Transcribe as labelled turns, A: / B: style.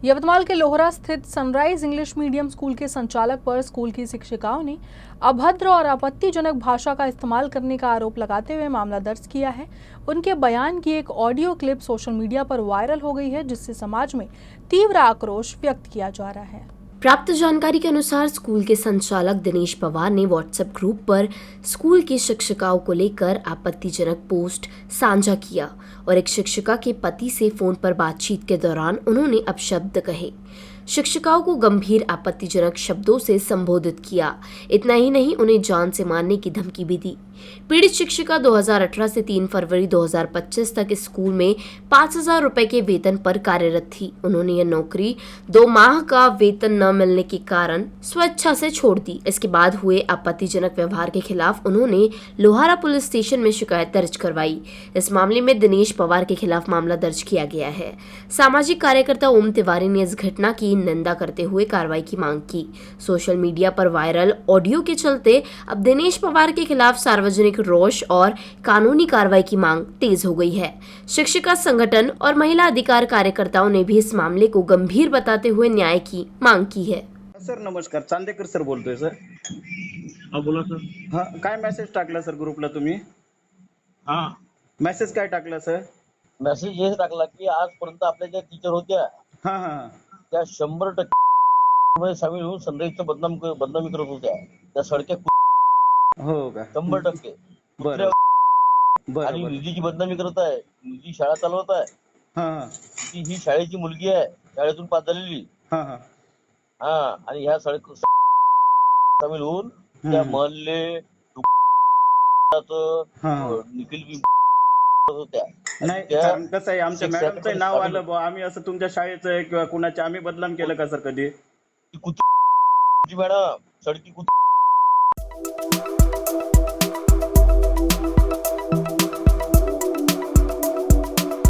A: यवतमाल के लोहरा स्थित sunrise English medium school के संचालक पर स्कूल की शिक्षिकाओं ने अभद्र और आपत्तिजनक भाषा का इस्तेमाल करने का आरोप लगाते हुए मामला दर्ज किया है। उनके बयान की एक ऑडियो क्लिप सोशल मीडिया पर वायरल हो गई है, जिससे समाज में तीव्र आक्रोश व्यक्त किया जा रहा है।
B: प्राप्त जानकारी के अनुसार स्कूल के संचालक दिनेश पवार ने व्हाट्सएप ग्रुप पर स्कूल की शिक्षिकाओं को लेकर आपत्तिजनक पोस्ट साझा किया और एक शिक्षिका के पति से फोन पर बातचीत के दौरान उन्होंने अपशब्द कहे। शिक्षिकाओं को गंभीर आपत्तिजनक शब्दों से संबोधित किया। इतना ही नहीं, उन्हें जान से मारने की धमकी भी दी। पीड़ित शिक्षिका 2018 से 3 फरवरी 2025 तक इस स्कूल में 5,000 रुपए के वेतन पर कार्यरत थी। उन्होंने यह नौकरी 2 माह का वेतन न मिलने के कारण स्वेच्छा से छोड़ दी। इसके बाद हुए आपत्तिजनक व्यवहार के खिलाफ उन्होंने लोहारा पुलिस स्टेशन में शिकायत दर्ज करवाई। इस मामले में दिनेश पवार के खिलाफ मामला दर्ज किया गया है। सामाजिक कार्यकर्ता ओम तिवारी ने इस घटना की निंदा करते हुए कार्रवाई की मांग की। सोशल मीडिया पर वायरल ऑडियो के चलते अब दिनेश पवार के खिलाफ सार्वजनिक रोष और कानूनी कार्रवाई की मांग तेज हो गई है। शिक्षिका संगठन और महिला अधिकार कार्यकर्ताओं ने भी इस मामले को गंभीर बताते हुए न्याय की मांग की है।
C: सर नमस्कार, चांदेकर सर बोलतोय सर।
D: हा बोला सर.
C: हा, काय मेसेज टाकला सर ग्रुपला तुम्ही?
D: हा
C: मेसेज काय टाकला सर?
E: मेसेज हे टाकला की आजपर्यंत आपल्या ज्या टीचर होत्या
C: हा हा
E: त्या 100% मध्ये सामील होऊन सनराईजचं बदनामी करत होत्या. त्या सडक्या
C: हो का?
E: 100%.
C: बरं बरं
E: आणि
C: बरं.
E: निधीची बदनामी करत आहे. निधी शाळा चालवत आहे.
C: हा हा
E: ही शाळेची मुलगी आहे, शाळेतून पास झालेली.
C: हा हा
E: हा, आणि ह्या सामील होऊन त्या महल्ले
C: हा हा.
E: निखिल होत्या.
C: नाही, कारण कसं आहे, आमच्या मॅडमचं नाव आलं बुवा, आम्ही असं तुमच्या शाळेचं किंवा कुणाच्या आम्ही बदनाम केलं का सर कधी?
E: ती कुत्री मॅडम, सडकी कुत्री.